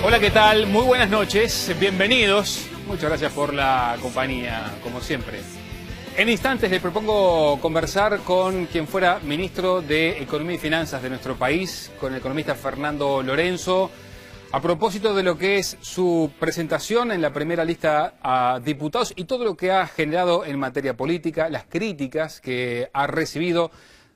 Hola, ¿qué tal? Muy buenas noches, bienvenidos. Muchas gracias por la compañía, como siempre. En instantes les propongo conversar con quien fuera ministro de Economía y Finanzas de nuestro país, con el economista Fernando Lorenzo, a propósito de lo que es su presentación en la primera lista a diputados y todo lo que ha generado en materia política, las críticas que ha recibido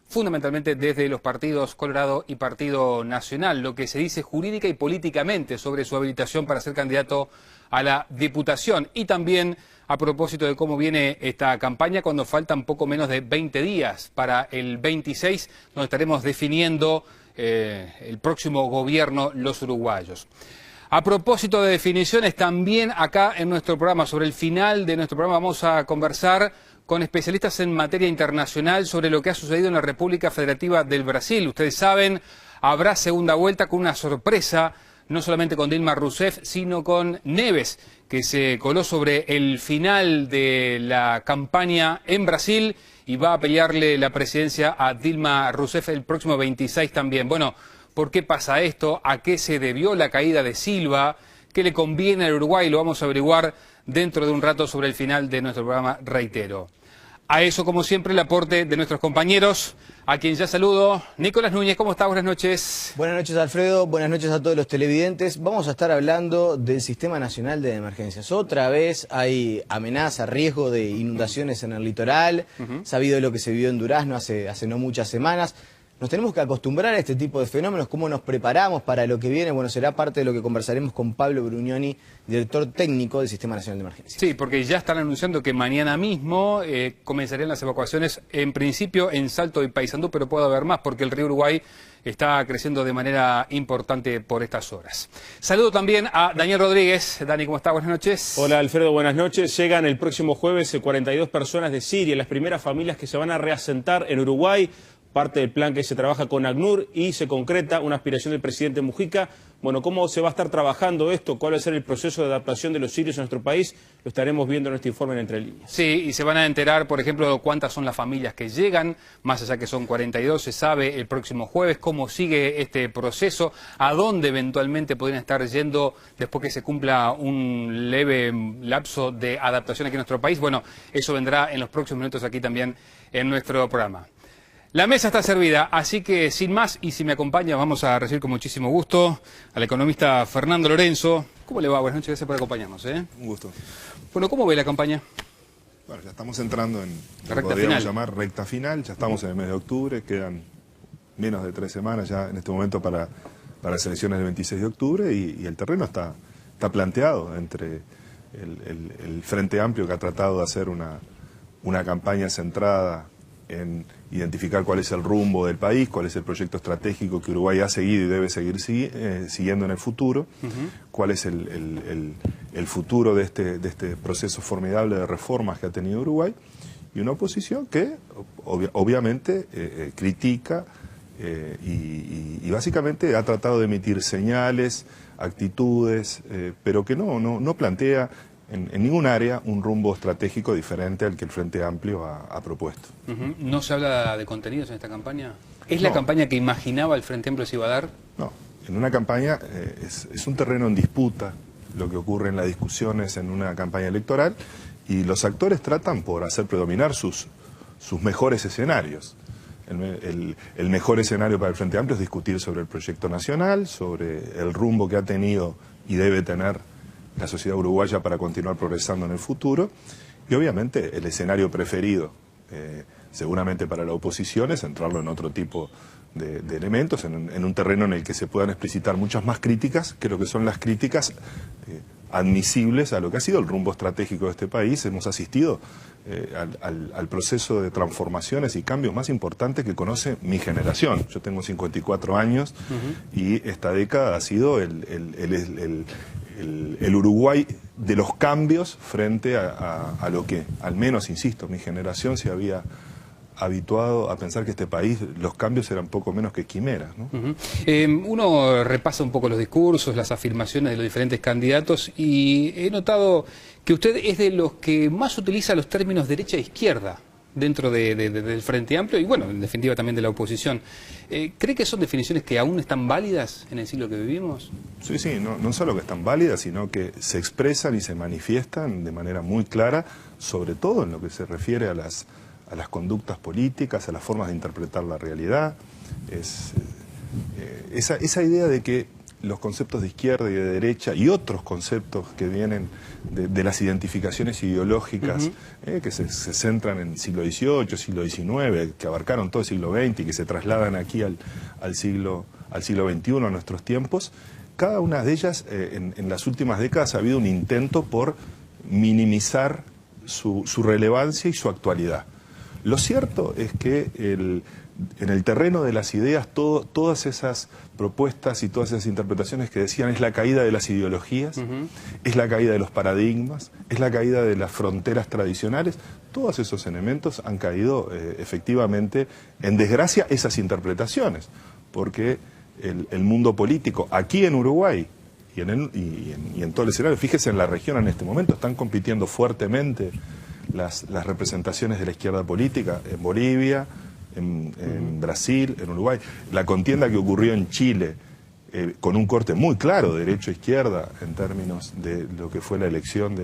fundamentalmente desde los partidos Colorado y Partido Nacional, lo que se dice jurídica y políticamente sobre su habilitación para ser candidato a la diputación, y también a propósito de cómo viene esta campaña cuando faltan poco menos de 20 días para el 26, donde estaremos definiendo el próximo gobierno los uruguayos. A propósito de definiciones, también acá en nuestro programa, sobre el final de nuestro programa, vamos a conversar con especialistas en materia internacional sobre lo que ha sucedido en la República Federativa del Brasil. Ustedes saben, habrá segunda vuelta con una sorpresa, no solamente con Dilma Rousseff, sino con Neves, que se coló sobre el final de la campaña en Brasil y va a pelearle la presidencia a Dilma Rousseff el próximo 26 también. Bueno, ¿por qué pasa esto? ¿A qué se debió la caída de Silva? ¿Qué le conviene al Uruguay? Lo vamos a averiguar dentro de un rato sobre el final de nuestro programa, reitero. A eso, como siempre, el aporte de nuestros compañeros, a quien ya saludo. Nicolás Núñez, ¿cómo está? Buenas noches. Buenas noches, Alfredo. Buenas noches a todos los televidentes. Vamos a estar hablando del Sistema Nacional de Emergencias. Otra vez hay amenaza, riesgo de inundaciones en el litoral. Sabido de lo que se vivió en Durazno hace no muchas semanas. Nos tenemos que acostumbrar a este tipo de fenómenos. ¿Cómo nos preparamos para lo que viene? Bueno, será parte de lo que conversaremos con Pablo Brugnoni, director técnico del Sistema Nacional de Emergencias. Sí, porque ya están anunciando que mañana mismo comenzarían las evacuaciones, en principio en Salto y Paysandú, pero puede haber más porque el río Uruguay está creciendo de manera importante por estas horas. Saludo también a Daniel Rodríguez. Dani, ¿cómo está? Buenas noches. Hola, Alfredo, buenas noches. Llegan el próximo jueves 42 personas de Siria, las primeras familias que se van a reasentar en Uruguay. Parte del plan que se trabaja con ACNUR y se concreta una aspiración del presidente Mujica. Bueno, ¿cómo se va a estar trabajando esto? ¿Cuál va a ser el proceso de adaptación de los sirios en nuestro país? Lo estaremos viendo en este informe en Entre Líneas. Sí, y se van a enterar, por ejemplo, cuántas son las familias que llegan, más allá que son 42, se sabe el próximo jueves cómo sigue este proceso, a dónde eventualmente podrían estar yendo después que se cumpla un leve lapso de adaptación aquí en nuestro país. Bueno, eso vendrá en los próximos minutos aquí también en nuestro programa. La mesa está servida, así que sin más, y si me acompaña, vamos a recibir con muchísimo gusto al economista Fernando Lorenzo. ¿Cómo le va? Buenas noches, gracias por acompañarnos. Un gusto. Bueno, ¿cómo ve la campaña? Bueno, ya estamos entrando en la lo que recta podríamos final. llamar recta final, ya estamos en el mes de octubre, quedan menos de 3 semanas ya en este momento para las elecciones del 26 de octubre y el terreno está planteado entre el Frente Amplio, que ha tratado de hacer una campaña centrada en identificar cuál es el rumbo del país, cuál es el proyecto estratégico que Uruguay ha seguido y debe seguir siguiendo en el futuro, cuál es el futuro de este proceso formidable de reformas que ha tenido Uruguay, y una oposición que obviamente critica y básicamente ha tratado de emitir señales, actitudes, pero que no plantea en ningún área un rumbo estratégico diferente al que el Frente Amplio ha propuesto. ¿No se habla de contenidos en esta campaña? ¿Es la campaña que imaginaba el Frente Amplio se iba a dar? No, en una campaña es un terreno en disputa lo que ocurre en las discusiones en una campaña electoral, y los actores tratan por hacer predominar sus mejores escenarios. El mejor escenario para el Frente Amplio es discutir sobre el proyecto nacional, sobre el rumbo que ha tenido y debe tener la sociedad uruguaya para continuar progresando en el futuro, y obviamente el escenario preferido seguramente para la oposición es centrarlo en otro tipo de elementos, en un terreno en el que se puedan explicitar muchas más críticas que lo que son las críticas admisibles a lo que ha sido el rumbo estratégico de este país. Hemos asistido al proceso de transformaciones y cambios más importantes que conoce mi generación. Yo tengo 54 años y esta década ha sido el Uruguay de los cambios frente a lo que, al menos, insisto, mi generación se había habituado a pensar que este país, los cambios eran poco menos que quimeras, ¿no? Uno repasa un poco los discursos, las afirmaciones de los diferentes candidatos, y he notado que usted es de los que más utiliza los términos derecha e izquierda dentro del Frente Amplio y, bueno, en definitiva también de la oposición. ¿Cree que son definiciones que aún están válidas en el siglo que vivimos? Sí, sí, no solo que están válidas, sino que se expresan y se manifiestan de manera muy clara, sobre todo en lo que se refiere a las conductas políticas, a las formas de interpretar la realidad. Esa idea de que los conceptos de izquierda y de derecha y otros conceptos que vienen de las identificaciones ideológicas que se centran en el siglo XVIII, siglo XIX, que abarcaron todo el siglo XX y que se trasladan aquí al siglo XXI, a nuestros tiempos, cada una de ellas en las últimas décadas ha habido un intento por minimizar su relevancia y su actualidad. Lo cierto es que en el terreno de las ideas, todas esas propuestas y todas esas interpretaciones que decían es la caída de las ideologías, es la caída de los paradigmas, es la caída de las fronteras tradicionales, todos esos elementos han caído efectivamente en desgracia esas interpretaciones, porque el mundo político aquí en Uruguay y en todo el escenario, fíjese en la región en este momento, están compitiendo fuertemente las representaciones de la izquierda política en Bolivia, en Brasil, en Uruguay. La contienda que ocurrió en Chile, con un corte muy claro, derecha-izquierda, en términos de lo que fue la elección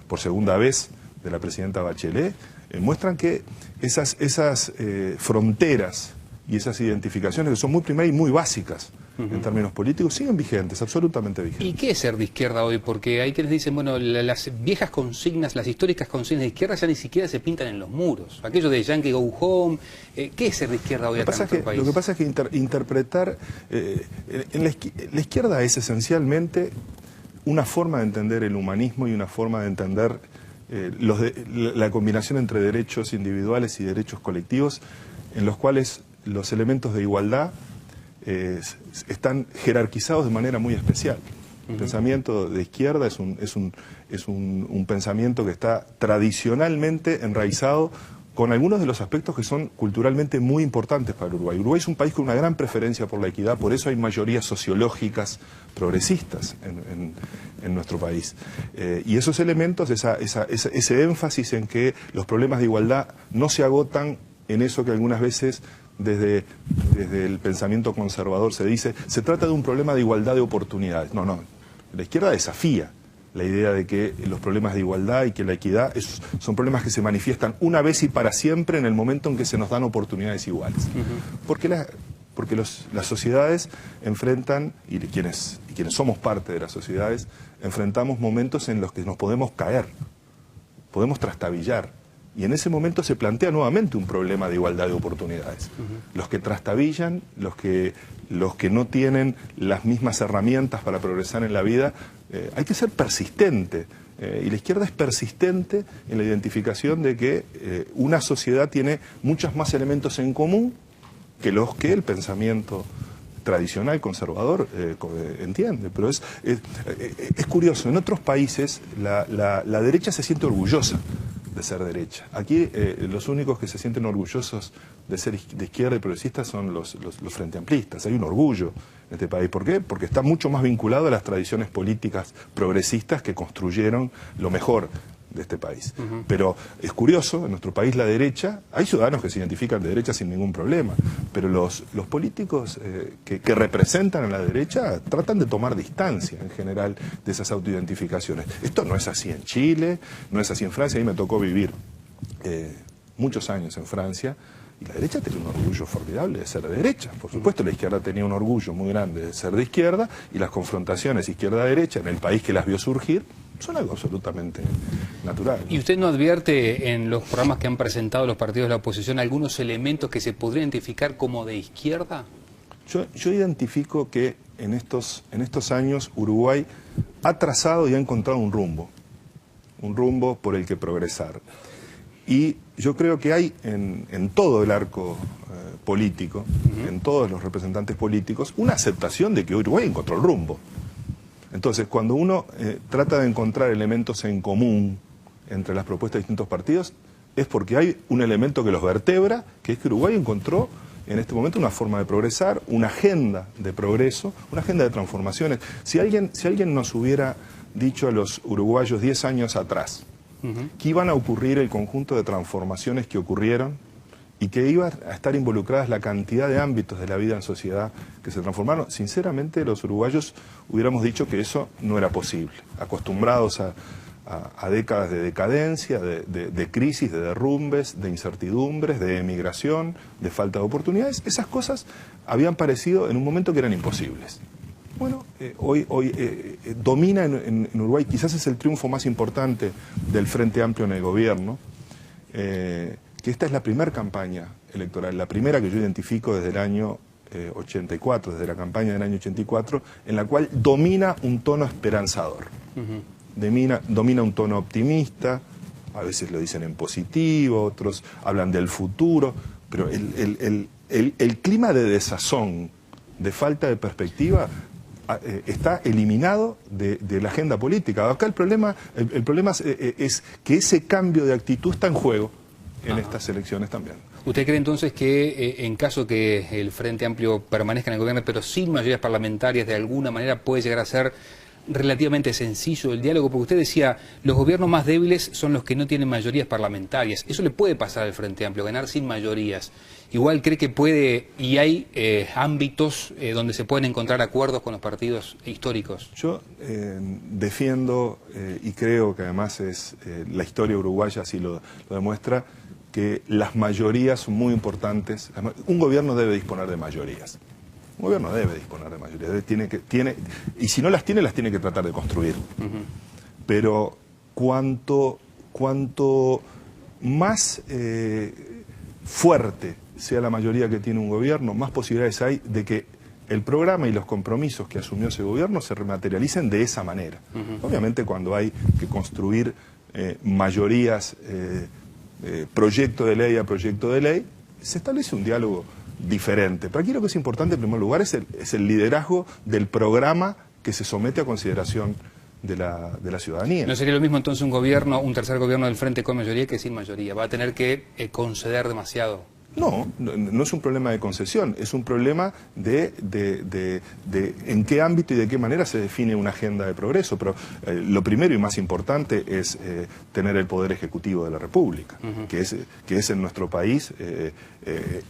por segunda vez de la presidenta Bachelet, muestran que esas fronteras y esas identificaciones que son muy primarias y muy básicas en términos políticos siguen vigentes, absolutamente vigentes. ¿Y qué es ser de izquierda hoy? Porque hay quienes dicen, bueno, las viejas consignas, las históricas consignas de izquierda ya ni siquiera se pintan en los muros. Aquello de Yankee Go Home, ¿qué es ser de izquierda hoy acá en nuestro país? Lo que pasa es que interpretar, la izquierda es esencialmente una forma de entender el humanismo y una forma de entender la combinación entre derechos individuales y derechos colectivos, en los cuales los elementos de igualdad están jerarquizados de manera muy especial. El pensamiento de izquierda es un pensamiento que está tradicionalmente enraizado con algunos de los aspectos que son culturalmente muy importantes para Uruguay. Uruguay es un país con una gran preferencia por la equidad, por eso hay mayorías sociológicas progresistas en nuestro país. Y esos elementos, ese énfasis en que los problemas de igualdad no se agotan en eso que algunas veces desde el pensamiento conservador se dice, se trata de un problema de igualdad de oportunidades. No, la izquierda desafía la idea de que los problemas de igualdad y que la equidad son problemas que se manifiestan una vez y para siempre en el momento en que se nos dan oportunidades iguales. Porque las sociedades enfrentan, y quienes somos parte de las sociedades, enfrentamos momentos en los que nos podemos caer, podemos trastabillar. Y en ese momento se plantea nuevamente un problema de igualdad de oportunidades. Los que trastabillan, los que no tienen las mismas herramientas para progresar en la vida, hay que ser persistente. Y la izquierda es persistente en la identificación de que una sociedad tiene muchos más elementos en común que los que el pensamiento tradicional, conservador, entiende. Pero es curioso, en otros países la derecha se siente orgullosa de ser derecha. Aquí los únicos que se sienten orgullosos de ser de izquierda y progresistas son los frente amplistas. Hay un orgullo en este país. ¿Por qué? Porque está mucho más vinculado a las tradiciones políticas progresistas que construyeron lo mejor de este país. Pero es curioso, en nuestro país la derecha, hay ciudadanos que se identifican de derecha sin ningún problema, pero los políticos que representan a la derecha tratan de tomar distancia en general de esas autoidentificaciones. Esto no es así en Chile, no es así en Francia. A mí me tocó vivir muchos años en Francia y la derecha tenía un orgullo formidable de ser de derecha. Por supuesto, la izquierda tenía un orgullo muy grande de ser de izquierda y las confrontaciones izquierda-derecha en el país que las vio surgir son algo absolutamente natural. ¿Y usted no advierte en los programas que han presentado los partidos de la oposición algunos elementos que se podrían identificar como de izquierda? Yo identifico que en estos años Uruguay ha trazado y ha encontrado un rumbo por el que progresar. Y yo creo que hay en todo el arco político, en todos los representantes políticos, una aceptación de que Uruguay encontró el rumbo. Entonces, cuando uno trata de encontrar elementos en común entre las propuestas de distintos partidos, es porque hay un elemento que los vertebra, que es que Uruguay encontró en este momento una forma de progresar, una agenda de progreso, una agenda de transformaciones. Si alguien nos hubiera dicho a los uruguayos 10 años atrás que iban a ocurrir el conjunto de transformaciones que ocurrieron y que iban a estar involucradas la cantidad de ámbitos de la vida en sociedad que se transformaron. Sinceramente, los uruguayos hubiéramos dicho que eso no era posible, acostumbrados a décadas de decadencia, de crisis, de derrumbes, de incertidumbres, de emigración, de falta de oportunidades. Esas cosas habían parecido en un momento que eran imposibles. Bueno, hoy domina en Uruguay, quizás es el triunfo más importante del Frente Amplio en el gobierno, que esta es la primera campaña electoral, la primera que yo identifico desde el año 84, desde la campaña del año 84, en la cual domina un tono esperanzador. Domina un tono optimista, a veces lo dicen en positivo, otros hablan del futuro, pero el clima de desazón, de falta de perspectiva, está eliminado de la agenda política. Acá el problema es que ese cambio de actitud está en juego en estas elecciones también. ¿Usted cree entonces que en caso que el Frente Amplio permanezca en el gobierno, pero sin mayorías parlamentarias, de alguna manera puede llegar a ser relativamente sencillo el diálogo? Porque usted decía, los gobiernos más débiles son los que no tienen mayorías parlamentarias. Eso le puede pasar al Frente Amplio, ganar sin mayorías. Igual cree que puede, y hay ámbitos donde se pueden encontrar acuerdos con los partidos históricos. Yo defiendo, y creo que además la historia uruguaya así lo demuestra, que las mayorías son muy importantes. Un gobierno debe disponer de mayorías. Un gobierno debe disponer de mayorías. Y si no las tiene que tratar de construir. Pero cuanto más fuerte sea la mayoría que tiene un gobierno, más posibilidades hay de que el programa y los compromisos que asumió ese gobierno se rematerialicen de esa manera. Obviamente cuando hay que construir mayorías, proyecto de ley a proyecto de ley, se establece un diálogo diferente. Pero aquí lo que es importante en primer lugar es el liderazgo del programa que se somete a consideración de la ciudadanía. ¿No sería lo mismo entonces un tercer gobierno del Frente con mayoría que sin mayoría? ¿Va a tener que conceder demasiado? No es un problema de concesión, es un problema de en qué ámbito y de qué manera se define una agenda de progreso. Pero lo primero y más importante es tener el poder ejecutivo de la República, que es en nuestro país,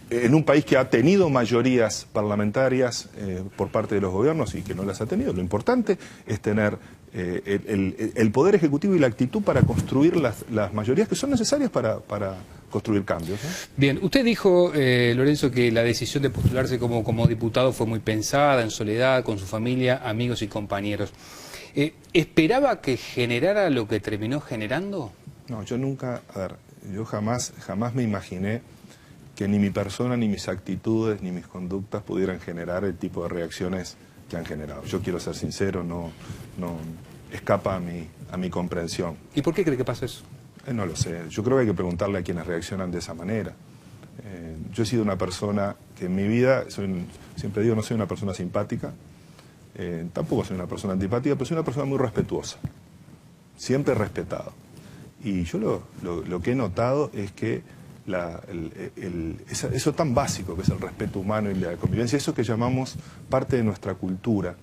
en un país que ha tenido mayorías parlamentarias por parte de los gobiernos y que no las ha tenido. Lo importante es tener el poder ejecutivo y la actitud para construir las mayorías que son necesarias para construir cambios, ¿no? Bien, usted dijo, Lorenzo, que la decisión de postularse como diputado fue muy pensada, en soledad, con su familia, amigos y compañeros. ¿Esperaba que generara lo que terminó generando? No, yo jamás me imaginé que ni mi persona, ni mis actitudes, ni mis conductas pudieran generar el tipo de reacciones que han generado. Yo quiero ser sincero, no escapa a mi comprensión. ¿Y por qué cree que pasa eso? No lo sé, yo creo que hay que preguntarle a quienes reaccionan de esa manera. Yo he sido una persona que en mi vida, siempre digo, no soy una persona simpática, tampoco soy una persona antipática, pero soy una persona muy respetuosa, siempre respetado. Y yo lo que he notado es que eso tan básico que es el respeto humano y la convivencia, eso que llamamos parte de nuestra cultura,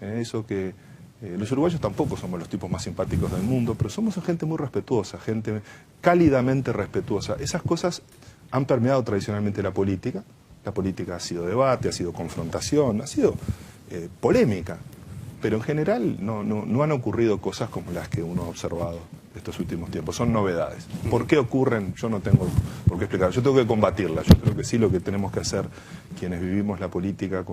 eso que... los uruguayos tampoco somos los tipos más simpáticos del mundo, pero somos gente muy respetuosa, gente cálidamente respetuosa. Esas cosas han permeado tradicionalmente la política. La política ha sido debate, ha sido confrontación, ha sido polémica, pero en general no han ocurrido cosas como las que uno ha observado estos últimos tiempos. Son novedades. ¿Por qué ocurren? Yo no tengo por qué explicar. Yo tengo que combatirlas. Yo creo que sí, lo que tenemos que hacer quienes vivimos la política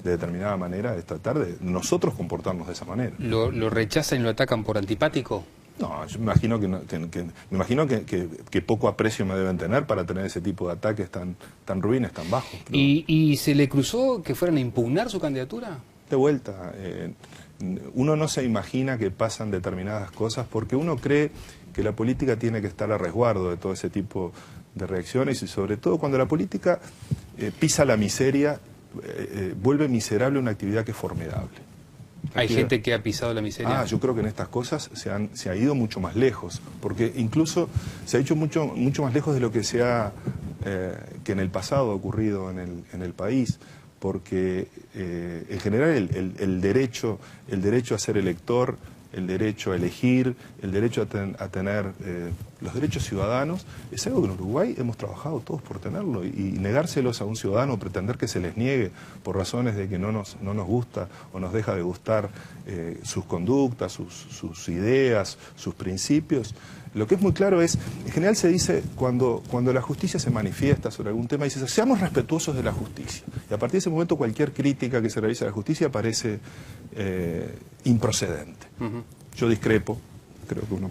de determinada manera es tratar de nosotros comportarnos de esa manera. ¿Lo rechazan y lo atacan por antipático? No, yo me imagino que poco aprecio me deben tener para tener ese tipo de ataques tan ruines, tan bajos. Pero... ¿Y se le cruzó que fueran a impugnar su candidatura? De vuelta, uno no se imagina que pasan determinadas cosas porque uno cree que la política tiene que estar a resguardo de todo ese tipo de reacciones y sobre todo cuando la política pisa la miseria, vuelve miserable una actividad que es formidable. ¿Hay gente que ha pisado la miseria? Yo creo que en estas cosas se ha ido mucho más lejos, porque incluso se ha hecho mucho más lejos de lo que que en el pasado ha ocurrido en el país, porque en general el derecho a ser elector, el derecho a elegir, el derecho a tener los derechos ciudadanos, es algo que en Uruguay hemos trabajado todos por tenerlo, y negárselos a un ciudadano, pretender que se les niegue por razones de que no nos gusta o nos deja de gustar sus conductas, sus ideas, sus principios. Lo que es muy claro es, en general se dice, cuando la justicia se manifiesta sobre algún tema, dice, seamos respetuosos de la justicia. Y a partir de ese momento cualquier crítica que se realiza a la justicia parece improcedente. Yo discrepo, creo que uno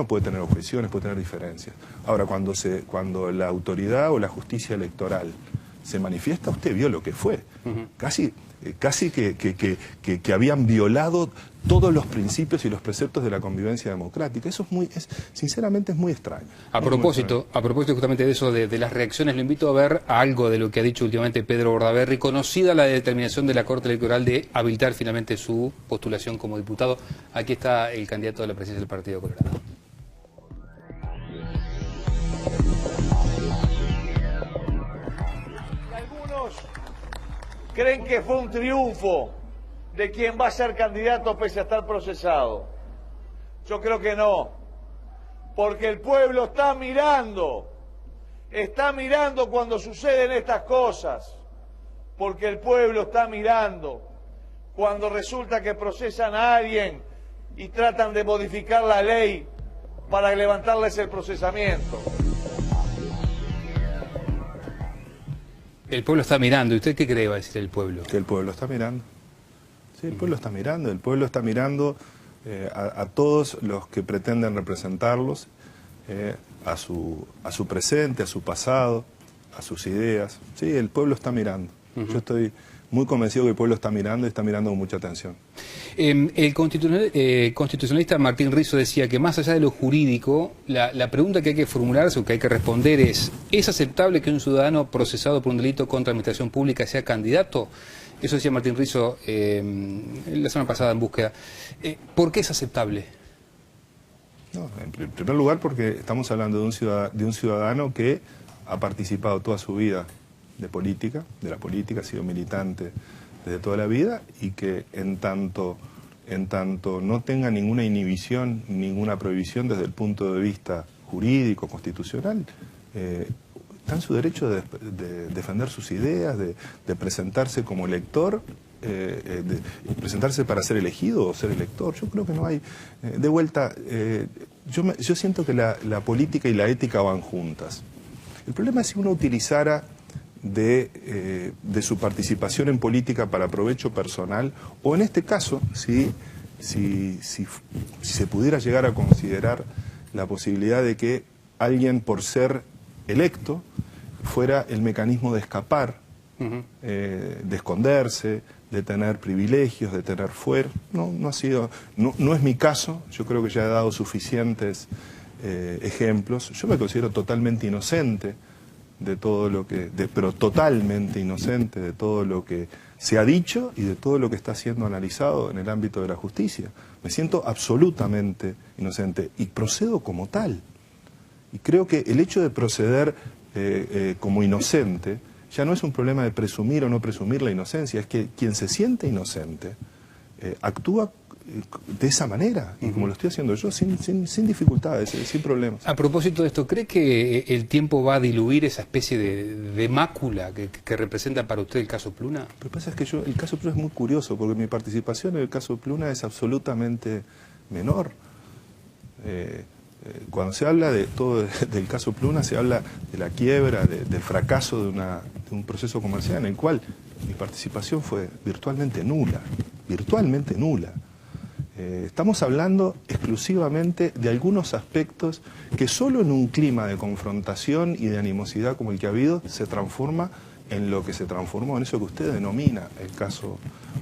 puede tener objeciones, puede tener diferencias. Ahora, cuando la autoridad o la justicia electoral se manifiesta, usted vio lo que fue. Casi que habían violado todos los principios y los preceptos de la convivencia democrática. Eso sinceramente es muy extraño. A propósito justamente de eso, de las reacciones, lo invito a ver algo de lo que ha dicho últimamente Pedro Bordaberry, conocida la determinación de la Corte Electoral de habilitar finalmente su postulación como diputado. Aquí está el candidato a la presidencia del Partido Colorado. Algunos creen que fue un triunfo de quien va a ser candidato pese a estar procesado. Yo creo que no, porque el pueblo está mirando cuando suceden estas cosas, porque el pueblo está mirando cuando resulta que procesan a alguien y tratan de modificar la ley para levantarles el procesamiento. El pueblo está mirando. ¿Y usted qué cree va a decir el pueblo? Que el pueblo está mirando. Sí, el pueblo está mirando. El pueblo está mirando a todos los que pretenden representarlos, a su presente, a su pasado, a sus ideas. Sí, el pueblo está mirando. Yo estoy muy convencido que el pueblo está mirando y está mirando con mucha atención. El constitucionalista Martín Rizzo decía que más allá de lo jurídico, la pregunta que hay que formularse o que hay que responder ¿es aceptable que un ciudadano procesado por un delito contra la administración pública sea candidato? Eso decía Martín Rizzo la semana pasada en Búsqueda. ¿Por qué es aceptable? No, en primer lugar porque estamos hablando de un ciudadano que ha participado toda su vida de la política, ha sido militante desde toda la vida, y que en tanto no tenga ninguna inhibición, ninguna prohibición desde el punto de vista jurídico, constitucional, está en su derecho de defender sus ideas, de presentarse como elector, de presentarse para ser elegido o ser elector. Yo creo que no hay... de vuelta, yo siento que la política y la ética van juntas. El problema es si uno utilizara de su participación en política para provecho personal, o en este caso, si se pudiera llegar a considerar la posibilidad de que alguien, por ser electo, fuera el mecanismo de escapar, de esconderse, de tener privilegios, de tener fuero. No es mi caso. Yo creo que ya he dado suficientes ejemplos. Yo me considero totalmente inocente de todo lo que, pero totalmente inocente de todo lo que se ha dicho y de todo lo que está siendo analizado en el ámbito de la justicia. Me siento absolutamente inocente y procedo como tal. Y creo que el hecho de proceder como inocente ya no es un problema de presumir o no presumir la inocencia, es que quien se siente inocente actúa de esa manera, y como lo estoy haciendo yo, sin dificultades, sin problemas. A propósito de esto, ¿cree que el tiempo va a diluir esa especie de mácula que representa para usted el caso Pluna? Lo que pasa es que el caso Pluna es muy curioso, porque mi participación en el caso Pluna es absolutamente menor. Cuando se habla de todo del caso Pluna, se habla de la quiebra, del fracaso de un proceso comercial en el cual mi participación fue virtualmente nula, virtualmente nula. Estamos hablando exclusivamente de algunos aspectos que solo en un clima de confrontación y de animosidad como el que ha habido se transforma en lo que se transformó, en eso que usted denomina el caso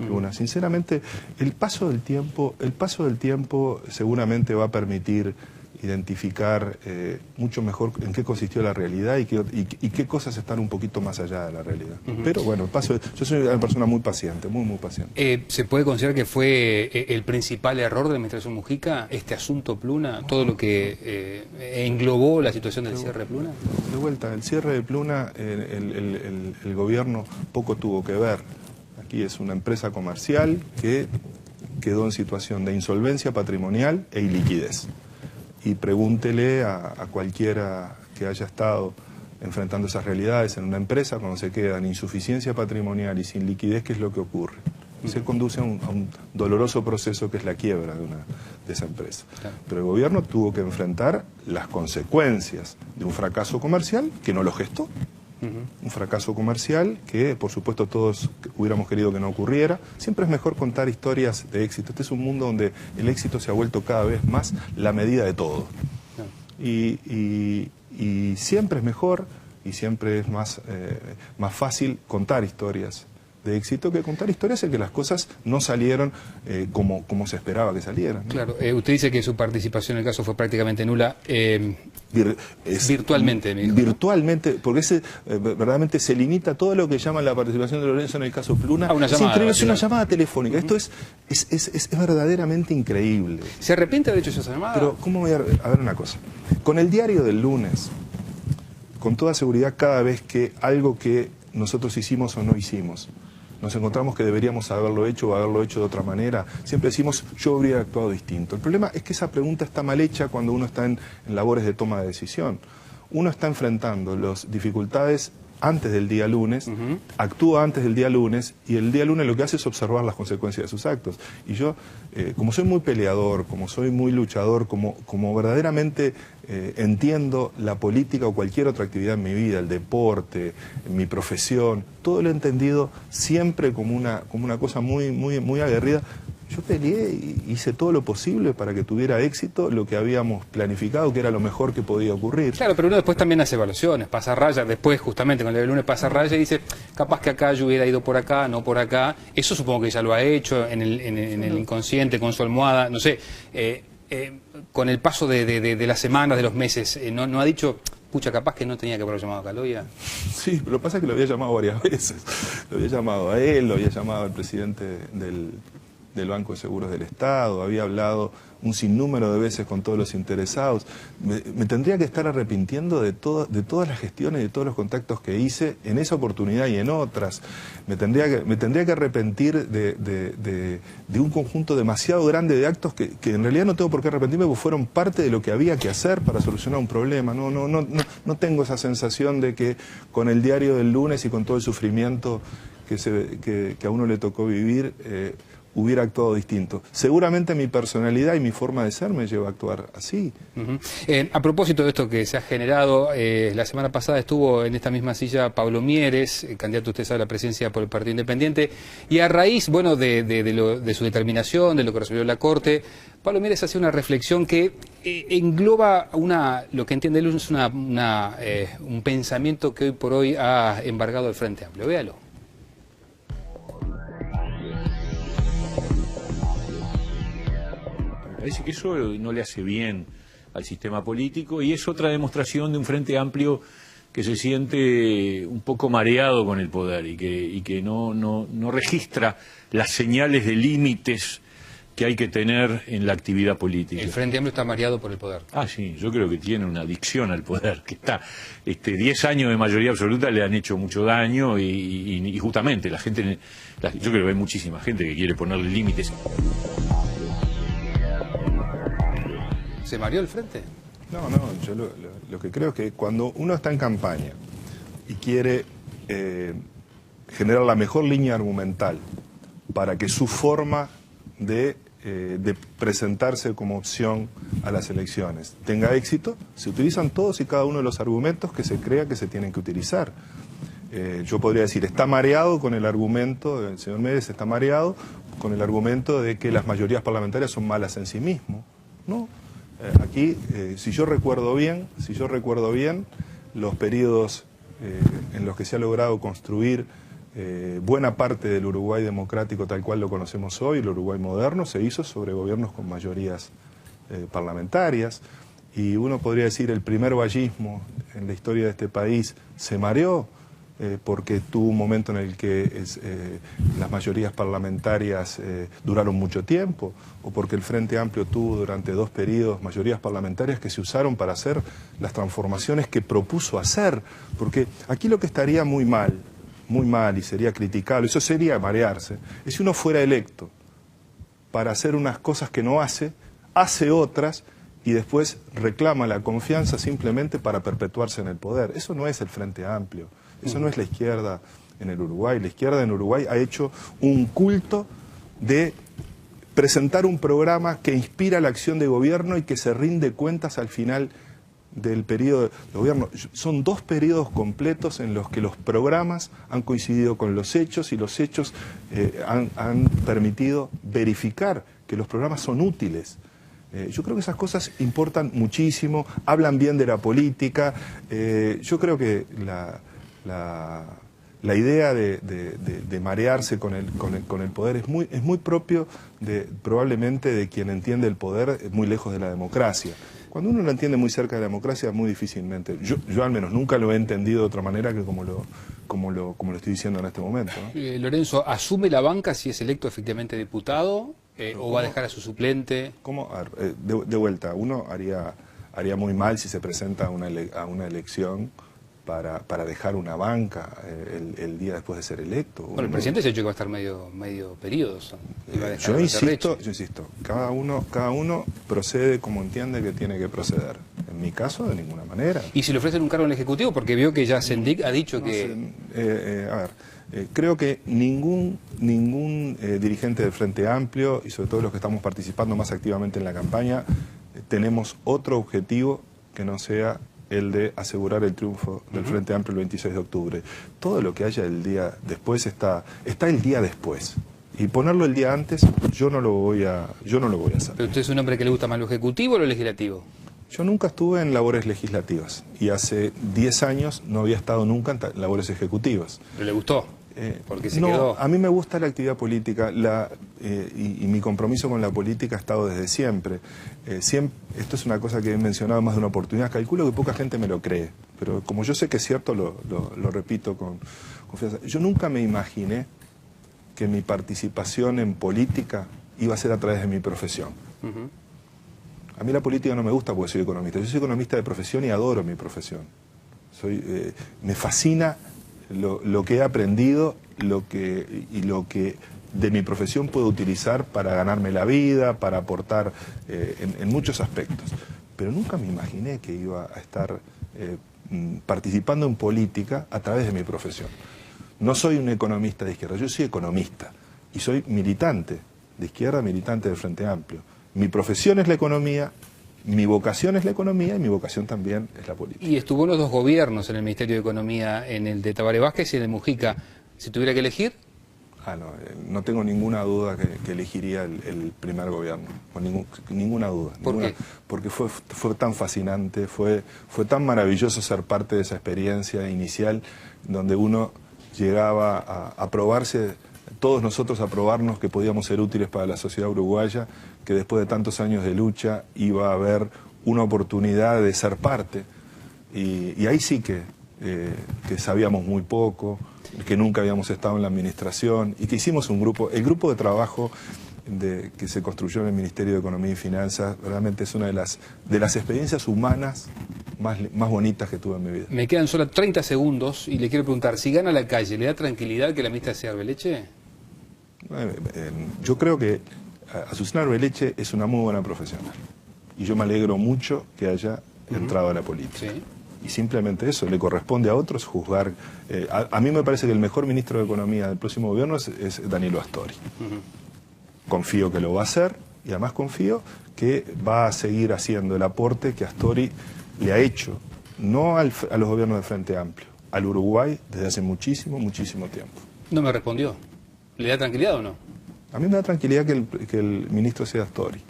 Pluna. Sinceramente, el paso del tiempo seguramente va a permitir identificar mucho mejor en qué consistió la realidad y qué cosas están un poquito más allá de la realidad. Pero bueno, yo soy una persona muy paciente, muy paciente. ¿Se puede considerar que fue el principal error de la administración Mujica, este asunto Pluna, todo lo que englobó la situación del cierre de Pluna? De vuelta, el cierre de Pluna, el gobierno poco tuvo que ver. Aquí es una empresa comercial que quedó en situación de insolvencia patrimonial e iliquidez. Y pregúntele a cualquiera que haya estado enfrentando esas realidades en una empresa, cuando se queda en insuficiencia patrimonial y sin liquidez, ¿qué es lo que ocurre? Se conduce a un doloroso proceso que es la quiebra de esa empresa. Claro. Pero el gobierno tuvo que enfrentar las consecuencias de un fracaso comercial que no lo gestó. Un fracaso comercial que, por supuesto, todos hubiéramos querido que no ocurriera. Siempre es mejor contar historias de éxito. Este es un mundo donde el éxito se ha vuelto cada vez más la medida de todo. Claro. Y siempre es mejor y siempre es más fácil contar historias de éxito que contar historias en que las cosas no salieron como se esperaba que salieran, ¿no? Claro, usted dice que su participación en el caso fue prácticamente nula. Virtualmente, me dijo, virtualmente, porque verdaderamente se limita todo lo que llama la participación de Lorenzo en el caso Pluna. A una llamada, es una llamada telefónica. Esto es verdaderamente increíble. ¿Se arrepiente de haber hecho esa llamada? Pero, ¿cómo voy a ver una cosa? Con el diario del lunes, con toda seguridad, cada vez que algo que nosotros hicimos o no hicimos, nos encontramos que deberíamos haberlo hecho o haberlo hecho de otra manera, siempre decimos, yo habría actuado distinto. El problema es que esa pregunta está mal hecha cuando uno está en labores de toma de decisión. Uno está enfrentando las dificultades antes del día lunes, actúa antes del día lunes, y el día lunes lo que hace es observar las consecuencias de sus actos. Y yo, como soy muy peleador, como soy muy luchador, como verdaderamente entiendo la política o cualquier otra actividad en mi vida, el deporte, mi profesión, todo lo he entendido siempre como una cosa muy aguerrida. Yo peleé y hice todo lo posible para que tuviera éxito lo que habíamos planificado, que era lo mejor que podía ocurrir. Claro, pero uno después también hace evaluaciones, pasa raya, después justamente con el lunes pasa raya y dice, capaz que acá yo hubiera ido por acá, no por acá. Eso supongo que ya lo ha hecho en el inconsciente, con su almohada, no sé. Con el paso de las semanas, de los meses, ¿no ha dicho, pucha, capaz que no tenía que haberlo llamado a Caloia? Sí, pero lo que pasa es que lo había llamado varias veces. Lo había llamado a él, lo había llamado al presidente del Banco de Seguros del Estado, había hablado un sinnúmero de veces con todos los interesados. Me tendría que estar arrepintiendo de todas las gestiones y de todos los contactos que hice en esa oportunidad y en otras. Me tendría que arrepentir de un conjunto demasiado grande de actos que en realidad no tengo por qué arrepentirme, porque fueron parte de lo que había que hacer para solucionar un problema. No tengo esa sensación de que con el diario del lunes y con todo el sufrimiento que a uno le tocó vivir, hubiera actuado distinto. Seguramente mi personalidad y mi forma de ser me lleva a actuar así. A propósito de esto que se ha generado, la semana pasada estuvo en esta misma silla Pablo Mieres, candidato, usted sabe, a la presidencia por el Partido Independiente, y a raíz, bueno, de su determinación, de lo que resolvió la Corte, Pablo Mieres hace una reflexión que engloba lo que entiende él es un pensamiento que hoy por hoy ha embargado el Frente Amplio. Véalo. Parece que eso no le hace bien al sistema político y es otra demostración de un Frente Amplio que se siente un poco mareado con el poder y que no registra las señales de límites que hay que tener en la actividad política. El Frente Amplio está mareado por el poder. Ah, sí, yo creo que tiene una adicción al poder, que está 10 años de mayoría absoluta le han hecho mucho daño y justamente la gente, yo creo que hay muchísima gente que quiere ponerle límites. ¿Se mareó el Frente? No, yo lo que creo es que cuando uno está en campaña y quiere generar la mejor línea argumental para que su forma de presentarse como opción a las elecciones tenga éxito, se utilizan todos y cada uno de los argumentos que se crea que se tienen que utilizar. Yo podría decir, está mareado con el argumento, el señor Mieres está mareado con el argumento de que las mayorías parlamentarias son malas en sí mismo, ¿no? Aquí, si yo recuerdo bien, los periodos en los que se ha logrado construir buena parte del Uruguay democrático tal cual lo conocemos hoy, el Uruguay moderno, se hizo sobre gobiernos con mayorías parlamentarias. Y uno podría decir, el primer vallismo en la historia de este país se mareó porque tuvo un momento en el que las mayorías parlamentarias duraron mucho tiempo, o porque el Frente Amplio tuvo durante 2 periodos mayorías parlamentarias que se usaron para hacer las transformaciones que propuso hacer. Porque aquí lo que estaría muy mal y sería criticable, eso sería marearse, es si uno fuera electo para hacer unas cosas que no hace otras y después reclama la confianza simplemente para perpetuarse en el poder. Eso no es el Frente Amplio, eso no es la izquierda en el Uruguay. La izquierda en Uruguay ha hecho un culto de presentar un programa que inspira la acción de gobierno y que se rinde cuentas al final del periodo de gobierno. Son 2 periodos completos en los que los programas han coincidido con los hechos y los hechos han permitido verificar que los programas son útiles. Yo creo que esas cosas importan muchísimo, hablan bien de la política. Yo creo que la idea de marearse con el poder es muy propio probablemente de quien entiende el poder muy lejos de la democracia. Cuando uno lo entiende muy cerca de la democracia, muy difícilmente, yo al menos nunca lo he entendido de otra manera que como lo estoy diciendo en este momento, ¿no? Lorenzo, ¿asume la banca si es electo efectivamente diputado o va a dejar a su suplente? ¿Cómo? A ver, de vuelta, uno haría muy mal si se presenta a una elección para dejar una banca el día después de ser electo. Bueno, el presidente se ha dicho que va a estar medio periodo. Yo insisto, cada uno procede como entiende que tiene que proceder. En mi caso, de ninguna manera. ¿Y si le ofrecen un cargo en el Ejecutivo? Porque veo que ya Sendik ha dicho que... creo que ningún dirigente del Frente Amplio, y sobre todo los que estamos participando más activamente en la campaña, tenemos otro objetivo que no sea el de asegurar el triunfo del Frente Amplio el 26 de octubre. Todo lo que haya el día después está el día después. Y ponerlo el día antes, yo no lo voy a hacer. ¿Pero usted es un hombre que le gusta más lo ejecutivo o lo legislativo? Yo nunca estuve en labores legislativas y hace 10 años no había estado nunca en labores ejecutivas. ¿Pero le gustó? Porque se no, quedó... a mí me gusta la actividad política y mi compromiso con la política ha estado desde siempre. Esto es una cosa que he mencionado más de una oportunidad. Calculo que poca gente me lo cree, pero como yo sé que es cierto, lo repito con confianza. Yo nunca me imaginé que mi participación en política iba a ser a través de mi profesión. A mí la política no me gusta porque soy economista. Yo soy economista de profesión y adoro mi profesión. Me fascina lo que he aprendido y lo que de mi profesión puedo utilizar para ganarme la vida, para aportar en muchos aspectos. Pero nunca me imaginé que iba a estar participando en política a través de mi profesión. No soy un economista de izquierda, yo soy economista y soy militante de izquierda, militante del Frente Amplio. Mi profesión es la economía, mi vocación es la economía y mi vocación también es la política. Y estuvo en los 2 gobiernos, en el Ministerio de Economía, en el de Tabaré Vázquez y en el de Mujica. Si tuviera que elegir... No tengo ninguna duda que elegiría el primer gobierno, con ninguna duda. ¿Por qué? Porque fue tan fascinante, fue tan maravilloso ser parte de esa experiencia inicial donde uno llegaba a probarse, todos nosotros a probarnos que podíamos ser útiles para la sociedad uruguaya, que después de tantos años de lucha iba a haber una oportunidad de ser parte. Y ahí sí que sabíamos muy poco, que nunca habíamos estado en la administración y que hicimos el grupo de trabajo que se construyó en el Ministerio de Economía y Finanzas. Realmente es una de las experiencias humanas más bonitas que tuve en mi vida. Me quedan solo 30 segundos y le quiero preguntar, si gana la calle, ¿le da tranquilidad que la ministra sea Arbeleche? Yo creo que Azucena Arbeleche es una muy buena profesional y yo me alegro mucho que haya entrado a la política. ¿Sí? Y simplemente eso, le corresponde a otros juzgar. A mí me parece que el mejor ministro de Economía del próximo gobierno es Danilo Astori. Confío que lo va a hacer y además confío que va a seguir haciendo el aporte que Astori le ha hecho, no a los gobiernos de Frente Amplio, al Uruguay desde hace muchísimo tiempo. No me respondió. ¿Le da tranquilidad o no? A mí me da tranquilidad que el ministro sea Astori.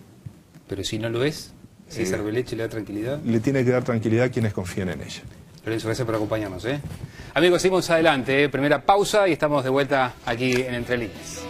Pero si no lo es, si es Arbeleche, ¿le da tranquilidad? Le tiene que dar tranquilidad a quienes confíen en ella. Lorenzo, gracias por acompañarnos. Amigos, seguimos adelante. Primera pausa y estamos de vuelta aquí en Entre Líneas.